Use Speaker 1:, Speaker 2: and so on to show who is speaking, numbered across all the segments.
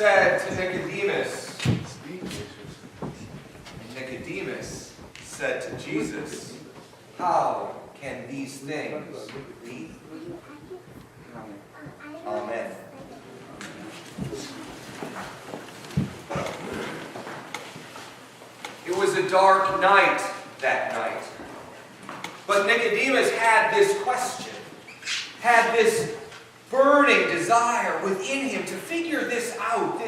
Speaker 1: said to Nicodemus, and Nicodemus said to Jesus, "How can these things be?" Amen. It was a dark night that night. But Nicodemus had this question, had this burning desire within him to figure this out,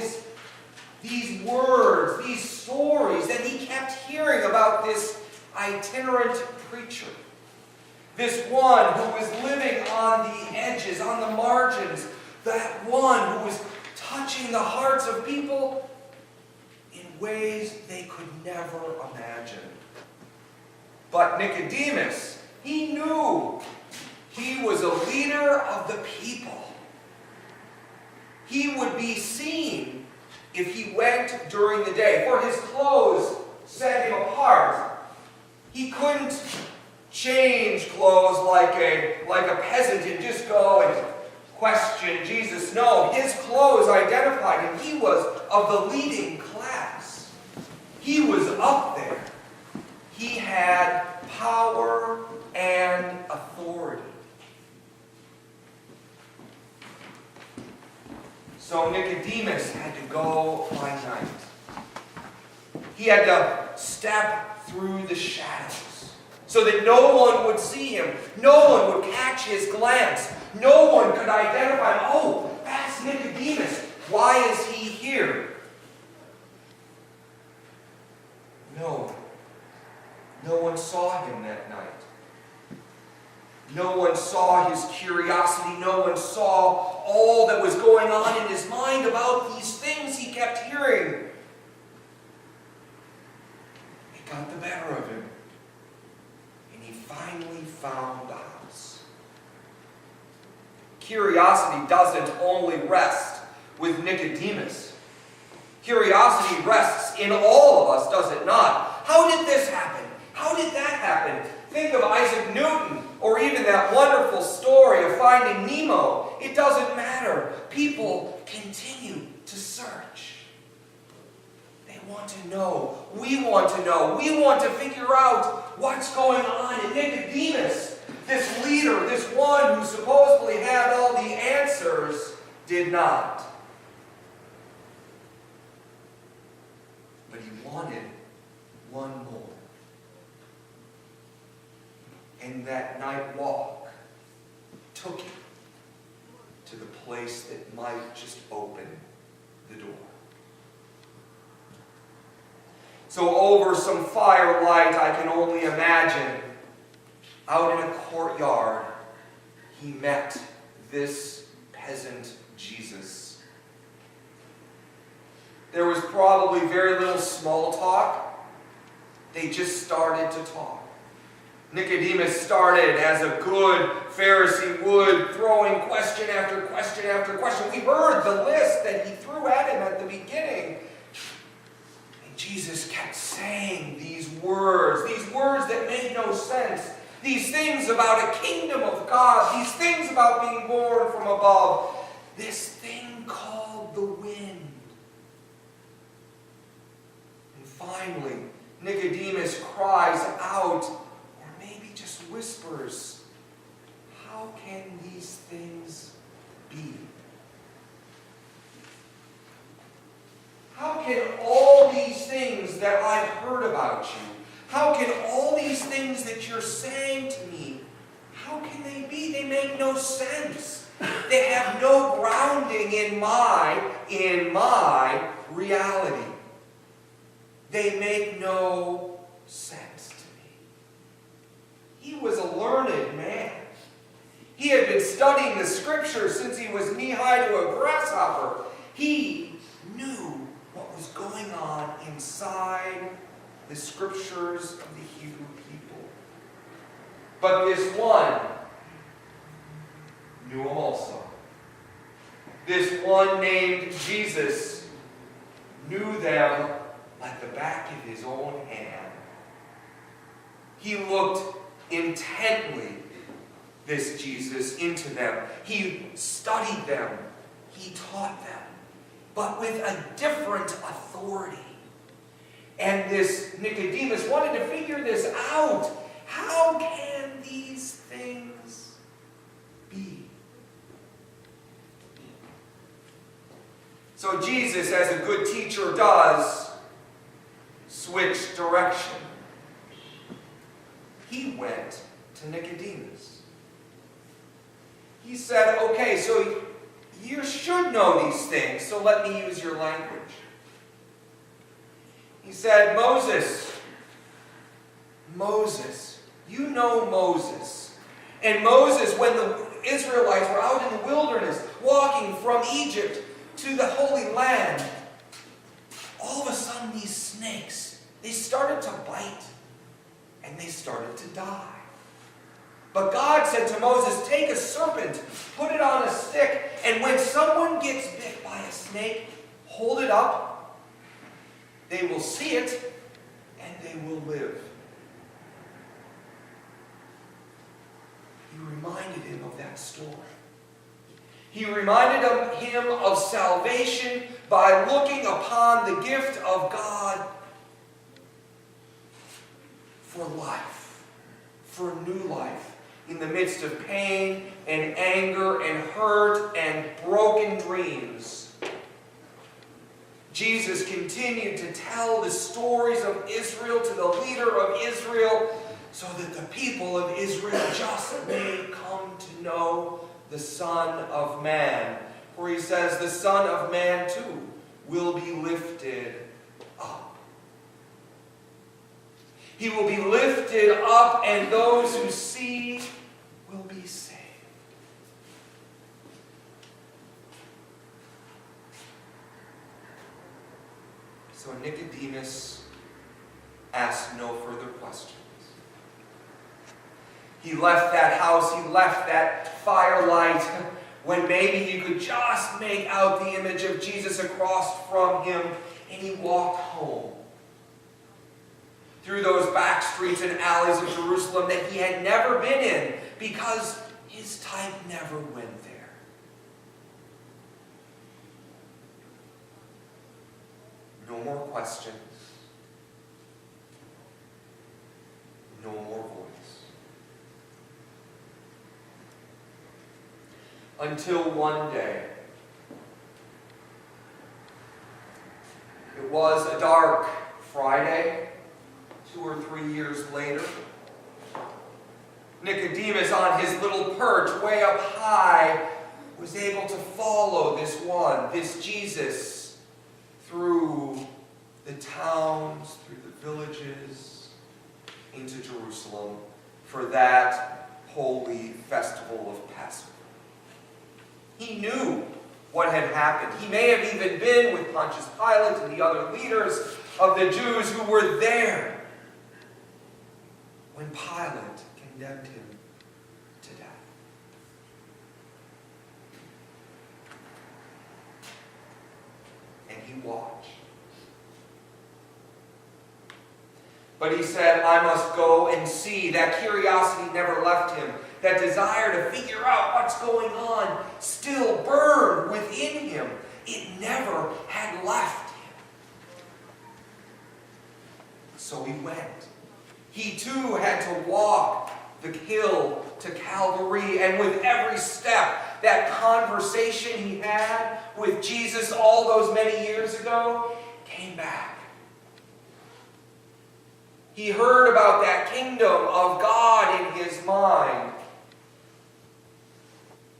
Speaker 1: these words, these stories that he kept hearing about this itinerant preacher. This one who was living on the edges, on the margins, that one who was touching the hearts of people in ways they could never imagine. But Nicodemus, he knew he was a leader of the people. He would be seen if he went during the day, for his clothes set him apart. He couldn't change clothes like a peasant and just go and question Jesus. No, his clothes identified him. He was of the leading class. He was up there. He had power and authority. So Nicodemus had to go by night. He had to step through the shadows so that no one would see him. No one would catch his glance. No one could identify him. Oh, that's Nicodemus. Why is he here? No. No one saw him that night. No one saw his curiosity. No one saw all that was going on in his mind about these things he kept hearing. It got the better of him. And he finally found the house. Curiosity doesn't only rest with Nicodemus. Curiosity rests in all of us, does it not? How did this happen? How did that happen? Think of Isaac Newton, or even that wonderful story of Finding Nemo. It doesn't matter. People continue to search. They want to know. We want to know. We want to figure out what's going on. And Nicodemus, this leader, this one who supposedly had all the answers, did not. But he wanted one more. And that night walk took him to the place that might just open the door. So over some firelight, I can only imagine, out in a courtyard, he met this peasant Jesus. There was probably very little small talk. They just started to talk. Nicodemus started as a good Pharisee would, throwing question after question after question. We heard the list that he threw at him at the beginning. And Jesus kept saying these words that made no sense. These things about a kingdom of God, these things about being born from above. This thing called the wind. And finally, Nicodemus cries out, just whispers, "How can these things be? How can all these things that I've heard about you, how can all these things that you're saying to me, how can they be? They make no sense. They have no grounding in my reality. They make no sense." He was a learned man. He had been studying the Scriptures since he was knee-high to a grasshopper. He knew what was going on inside the Scriptures of the Hebrew people. But this one knew him also. This one named Jesus knew them like the back of his own hand. He looked intently, this Jesus, into them. He studied them. He taught them. but with a different authority. And this Nicodemus wanted to figure this out. How can these things be? So Jesus, as a good teacher does, switched direction. He went to Nicodemus. He said, okay, so you should know these things, so let me use your language. He said, Moses, you know Moses. And Moses, when the Israelites were out in the wilderness, walking from Egypt to the Holy Land, all of a sudden these snakes, they started to bite and they started to die. But God said to Moses, take a serpent, put it on a stick, and when someone gets bit by a snake, hold it up. They will see it and they will live. He reminded him of that story. He reminded him of salvation by looking upon the gift of God for life, for a new life, in the midst of pain and anger and hurt and broken dreams. Jesus continued to tell the stories of Israel to the leader of Israel so that the people of Israel just may come to know the Son of Man. For he says, the Son of Man too will be lifted up. He will be lifted up, and those who see will be saved. So Nicodemus asked no further questions. He left that house, he left that firelight, when maybe he could just make out the image of Jesus across from him, and he walked home through those back streets and alleys of Jerusalem that he had never been in, because his type never went there. No more questions. No more voice. Until one day, it was a dark Friday, 2 or 3 years later. Nicodemus, on his little perch way up high, was able to follow this Jesus, through the towns, through the villages, into Jerusalem for that holy festival of Passover. He knew what had happened. He may have even been with Pontius Pilate and the other leaders of the Jews who were there when Pilate condemned him to death. And he watched. But he said, I must go and see. That curiosity never left him. That desire to figure out what's going on still burned within him. It never had left him. So he went. He too had to walk the hill to Calvary, and with every step, that conversation he had with Jesus all those many years ago came back. He heard about that kingdom of God in his mind,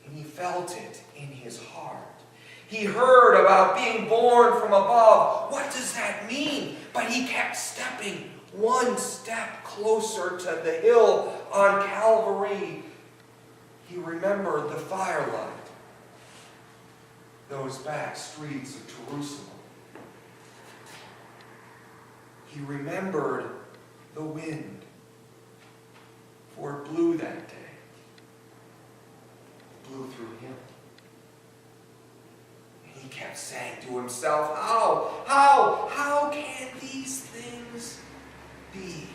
Speaker 1: and he felt it in his heart. He heard about being born from above. What does that mean? But he kept stepping one step closer to the hill on Calvary. He remembered the firelight, those back streets of Jerusalem. He remembered the wind, for it blew that day. It blew through him. And he kept saying to himself, how can these things be?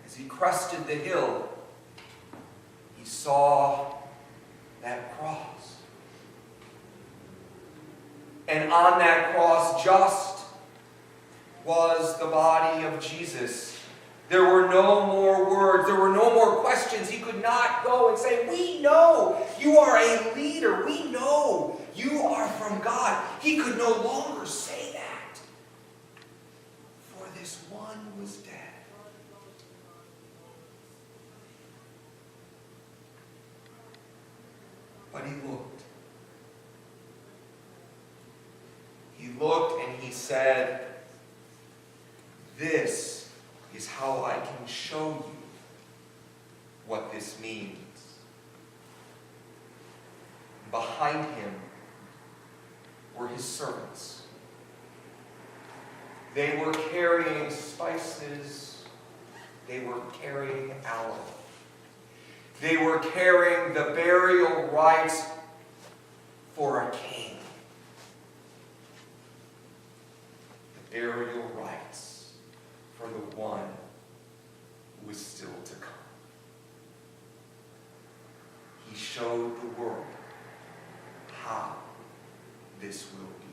Speaker 1: As he crested the hill, he saw that cross. And on that cross just was the body of Jesus. There were no more words. There were no more questions. He could not go and say, we know you are a leader. We know you are from God. He could no longer say that. For this one was dead. But he looked. He looked and he said, this is how I can show you what this means. Behind him were his servants. They were carrying spices. They were carrying aloe. They were carrying the burial rites for a king. The burial rites for the one who was still to come. He showed the world how this will be.